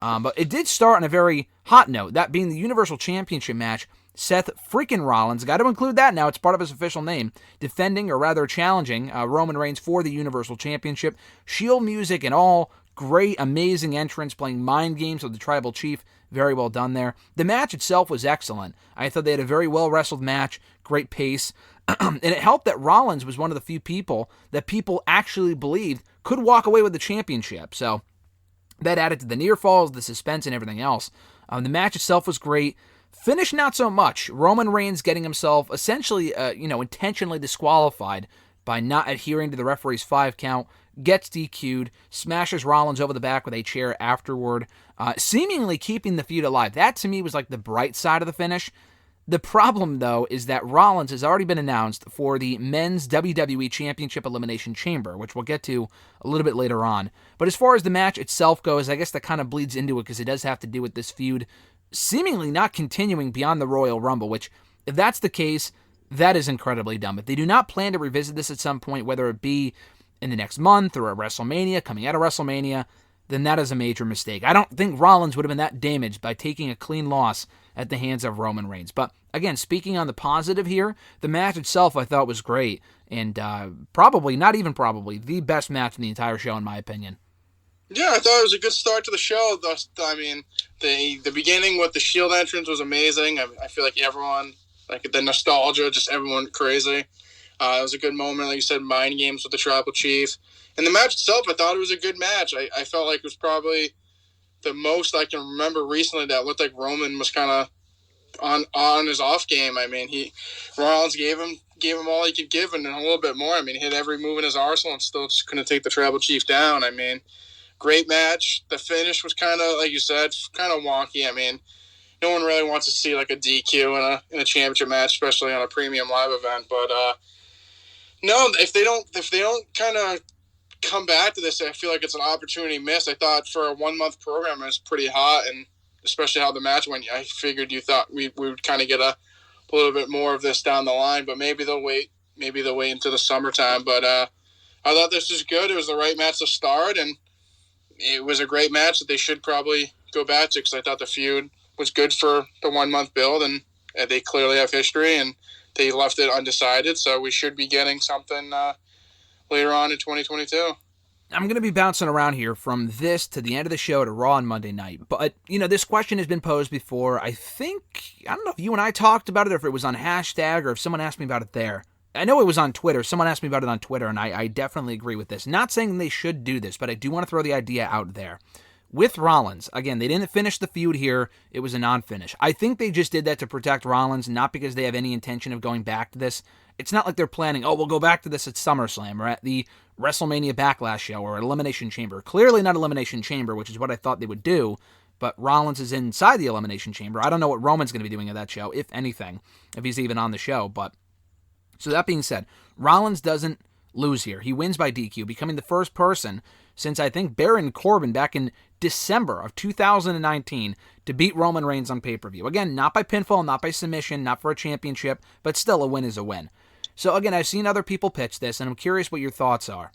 But it did start on a very hot note, that being the Universal Championship match. Seth freaking Rollins, got to include that now, it's part of his official name, defending, or rather challenging, Roman Reigns for the Universal Championship. Shield music and all, great, amazing entrance, playing mind games with the Tribal Chief. Very well done there. The match itself was excellent. I thought they had a very well-wrestled match, great pace, and it helped that Rollins was one of the few people that people actually believed could walk away with the championship. So that added to the near falls, the suspense, and everything else. The match itself was great. Finish, not so much. Roman Reigns getting himself essentially, intentionally disqualified by not adhering to the referee's 5 count, gets DQ'd, smashes Rollins over the back with a chair afterward, seemingly keeping the feud alive. That, to me, was like the bright side of the finish. The problem, though, is that Rollins has already been announced for the Men's WWE Championship Elimination Chamber, which we'll get to a little bit later on. But as far as the match itself goes, I guess that kind of bleeds into it because it does have to do with this feud seemingly not continuing beyond the Royal Rumble, which, if that's the case, that is incredibly dumb. If they do not plan to revisit this at some point, whether it be in the next month or at WrestleMania, coming out of WrestleMania, then that is a major mistake. I don't think Rollins would have been that damaged by taking a clean loss at the hands of Roman Reigns. But again, speaking on the positive here, the match itself I thought was great, and probably, not even probably, the best match in the entire show in my opinion. Yeah, I thought it was a good start to the show. I mean, the beginning with the Shield entrance was amazing. I feel like everyone, like the nostalgia, just everyone crazy. It was a good moment, like you said, mind games with the Tribal Chief. And the match itself, I thought it was a good match. I felt like it was probably the most I can remember recently that looked like Roman was kind of on his off game. I mean, Rollins gave him all he could give and a little bit more. I mean, he hit every move in his arsenal and still just couldn't take the Tribal Chief down. I mean, great match. The finish was kind of, like you said, kind of wonky. I mean, no one really wants to see like a DQ in a championship match, especially on a premium live event. But no, if they don't kind of come back to this, I feel like it's an opportunity missed. I thought for a 1-month program it was pretty hot, and especially how the match went, I figured you thought we would kind of get a little bit more of this down the line. But maybe they'll wait. Maybe they'll wait until the summertime. But I thought this was good. It was the right match to start, and it was a great match that they should probably go back to because I thought the feud was good for the 1-month build, and they clearly have history, and they left it undecided. So we should be getting something later on in 2022. I'm going to be bouncing around here from this to the end of the show to Raw on Monday night. But, this question has been posed before. I don't know if you and I talked about it or if it was on hashtag or if someone asked me about it there. I know it was on Twitter. Someone asked me about it on Twitter, and I definitely agree with this. Not saying they should do this, but I do want to throw the idea out there. With Rollins, again, they didn't finish the feud here. It was a non-finish. I think they just did that to protect Rollins, not because they have any intention of going back to this. It's not like they're planning, we'll go back to this at SummerSlam or at the WrestleMania Backlash show or Elimination Chamber. Clearly not Elimination Chamber, which is what I thought they would do, but Rollins is inside the Elimination Chamber. I don't know what Roman's going to be doing at that show, if anything, if he's even on the show. But so that being said, Rollins doesn't lose here. He wins by DQ, becoming the first person since, I think, Baron Corbin back in December of 2019 to beat Roman Reigns on pay-per-view. Again, not by pinfall, not by submission, not for a championship, but still a win is a win. So again, I've seen other people pitch this, and I'm curious what your thoughts are.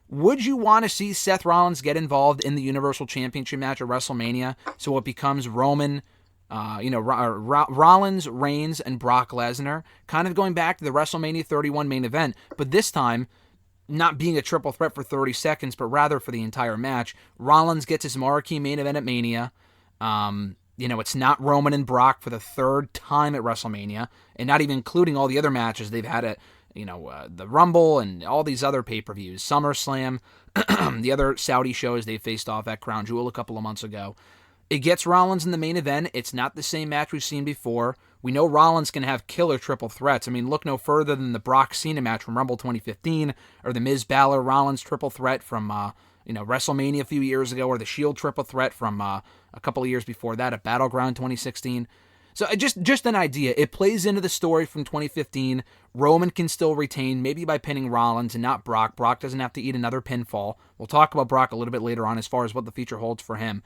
Would you want to see Seth Rollins get involved in the Universal Championship match at WrestleMania so it becomes Rollins, Reigns, and Brock Lesnar, kind of going back to the WrestleMania 31 main event, but this time not being a triple threat for 30 seconds, but rather for the entire match? Rollins gets his marquee main event at Mania. It's not Roman and Brock for the third time at WrestleMania, and not even including all the other matches they've had at, the Rumble and all these other pay-per-views, SummerSlam, the other Saudi shows they faced off at Crown Jewel a couple of months ago. It gets Rollins in the main event. It's not the same match we've seen before. We know Rollins can have killer triple threats. I mean, look no further than the Brock Cena match from Rumble 2015, or the Miz Balor Rollins triple threat from WrestleMania a few years ago, or the Shield triple threat from a couple of years before that at Battleground 2016. So just an idea. It plays into the story from 2015. Roman can still retain, maybe by pinning Rollins and not Brock. Brock doesn't have to eat another pinfall. We'll talk about Brock a little bit later on as far as what the future holds for him.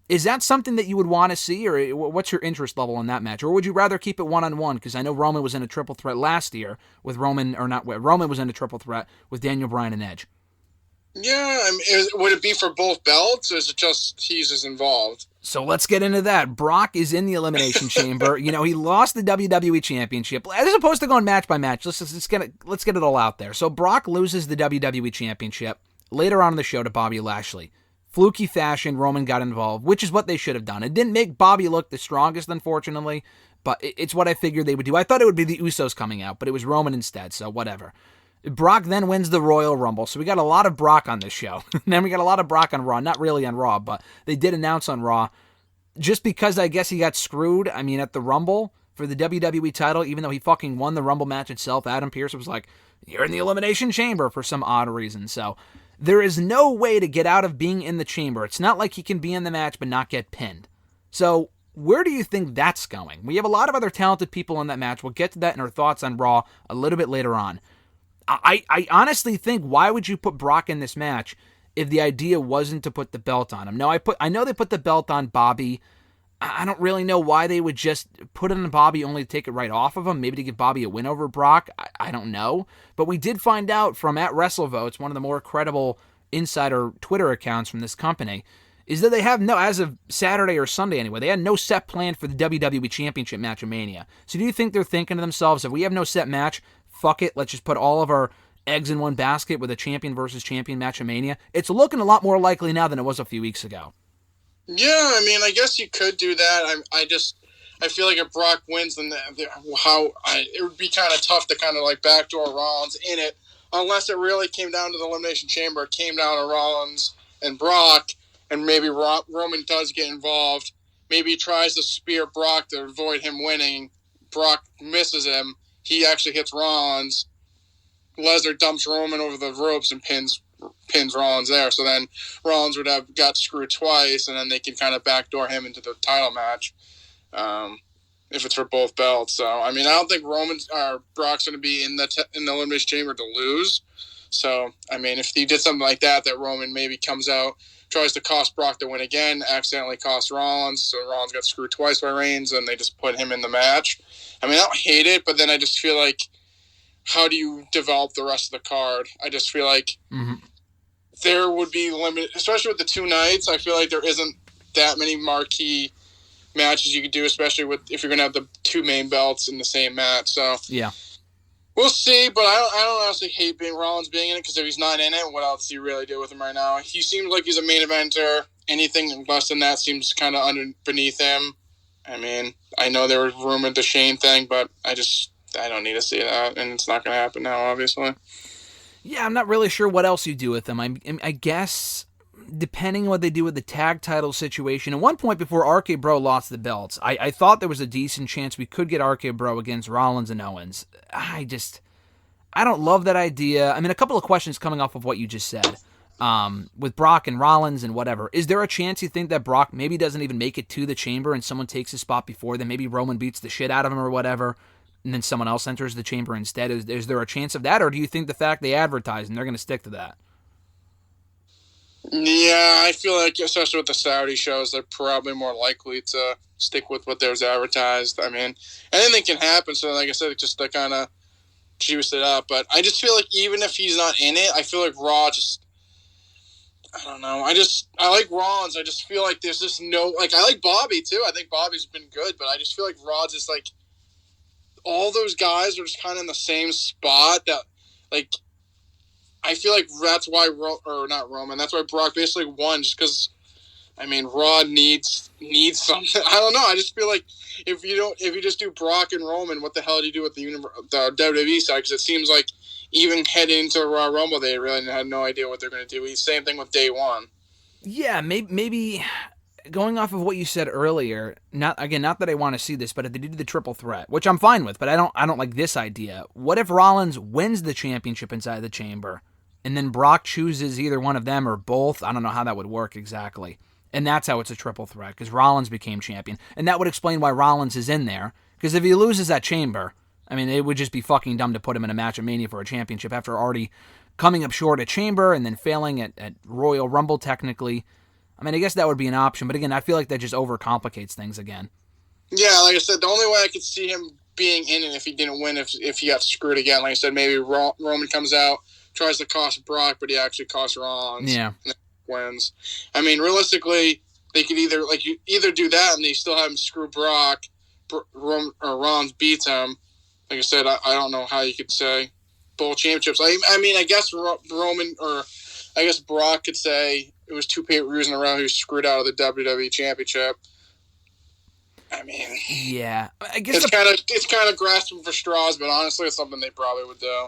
Is that something that you would want to see, or what's your interest level in that match? Or would you rather keep it one-on-one? Because I know Roman was in a triple threat last year with Roman was in a triple threat with Daniel Bryan and Edge. Yeah, would it be for both belts, or is it just he's involved? So let's get into that. Brock is in the Elimination Chamber. You know, he lost the WWE Championship. As opposed to going match by match, let's get it all out there. So Brock loses the WWE Championship later on in the show to Bobby Lashley. Fluky fashion, Roman got involved, which is what they should have done. It didn't make Bobby look the strongest, unfortunately, but it's what I figured they would do. I thought it would be the Usos coming out, but it was Roman instead, so whatever. Brock then wins the Royal Rumble, so we got a lot of Brock on this show. And then we got a lot of Brock on Raw. Not really on Raw, but they did announce on Raw. Just because I guess he got screwed, I mean, at the Rumble for the WWE title, even though he fucking won the Rumble match itself, Adam Pearce was like, you're in the Elimination Chamber for some odd reason. So there is no way to get out of being in the chamber. It's not like he can be in the match but not get pinned. So where do you think that's going? We have a lot of other talented people in that match. We'll get to that in our thoughts on Raw a little bit later on. I honestly think, why would you put Brock in this match if the idea wasn't to put the belt on him? Now, I know they put the belt on Bobby. I don't really know why they would just put it on Bobby only to take it right off of him. Maybe to give Bobby a win over Brock. I don't know. But we did find out from @WrestleVotes, one of the more credible insider Twitter accounts from this company, is that they have no, as of Saturday or Sunday anyway, they had no set plan for the WWE Championship match of Mania. So do you think they're thinking to themselves, if we have no set match, fuck it, let's just put all of our eggs in one basket with a champion versus champion match of Mania? It's looking a lot more likely now than it was a few weeks ago. Yeah, I mean, I guess you could do that. I feel like if Brock wins, then it would be kind of tough to kind of like backdoor Rollins in it, unless it really came down to the Elimination Chamber. It came down to Rollins and Brock, and maybe Roman does get involved. Maybe he tries to spear Brock to avoid him winning. Brock misses him. He actually hits Rollins. Lesnar dumps Roman over the ropes and pins Rollins there. So then Rollins would have got screwed twice, and then they can kind of backdoor him into the title match if it's for both belts. So, I mean, I don't think Brock's going to be in the Elimination Chamber to lose. So, I mean, if he did something like that Roman maybe comes out, tries to cost Brock the win again, accidentally costs Rollins, so Rollins got screwed twice by Reigns, and they just put him in the match. I mean, I don't hate it, but then I just feel like, how do you develop the rest of the card? I just feel like there would be limited, especially with the two nights. I feel like there isn't that many marquee matches you could do, especially if you're going to have the two main belts in the same match. So yeah, we'll see. But I don't honestly hate Rollins being in it, because if he's not in it, what else do you really do with him right now? He seems like he's a main eventer. Anything less than that seems kind of beneath him. I mean, I know there was rumored the Shane thing, but I don't need to see that, and it's not going to happen now, obviously. Yeah, I'm not really sure what else you do with them. I guess, depending on what they do with the tag title situation. At one point before RK Bro lost the belts, I thought there was a decent chance we could get RK Bro against Rollins and Owens. I don't love that idea. I mean, a couple of questions coming off of what you just said. With Brock and Rollins and whatever, is there a chance you think that Brock maybe doesn't even make it to the chamber and someone takes his spot before then? Maybe Roman beats the shit out of him or whatever, and then someone else enters the chamber instead. Is there a chance of that, or do you think the fact they advertise and they're going to stick to that? Yeah, I feel like, especially with the Saudi shows, they're probably more likely to stick with what there's advertised. I mean, anything can happen, so like I said, just to kind of juice it up. But I just feel like even if he's not in it, I feel like Raw I don't know. I like Rollins. I just feel like there's just no, like, I like Bobby too. I think Bobby's been good, but I just feel like Raw's just like, all those guys are just kind of in the same spot that, like, I feel like that's why, not Roman, that's why Brock basically won, just because, I mean, Raw needs something. I don't know. I just feel like if you just do Brock and Roman, what the hell do you do with the WWE side? Because it seems like even heading into the Raw Rumble, they really had no idea what they're going to do. Same thing with day one. Yeah, maybe going off of what you said earlier, not that I want to see this, but if they did the triple threat, which I'm fine with, but I don't like this idea. What if Rollins wins the championship inside the chamber, and then Brock chooses either one of them or both? I don't know how that would work exactly. And that's how it's a triple threat, because Rollins became champion. And that would explain why Rollins is in there, because if he loses that chamber, I mean, it would just be fucking dumb to put him in a match of Mania for a championship after already coming up short at Chamber and then failing at Royal Rumble, technically. I mean, I guess that would be an option, but again, I feel like that just overcomplicates things again. Yeah, like I said, the only way I could see him being in it if he didn't win, if he got screwed again, like I said, maybe Roman comes out, tries to cost Brock, but he actually costs Rollins. Yeah. And then wins. I mean, realistically, they could either do that and they still have him screw Brock, or Rollins beats him. Like I said, I don't know how you could say both championships. I mean, I guess Roman or I guess Brock could say it was 2 pay-per-views in a row he was screwed out of the WWE Championship. I mean, yeah, I guess it's kind of grasping for straws, but honestly, it's something they probably would do.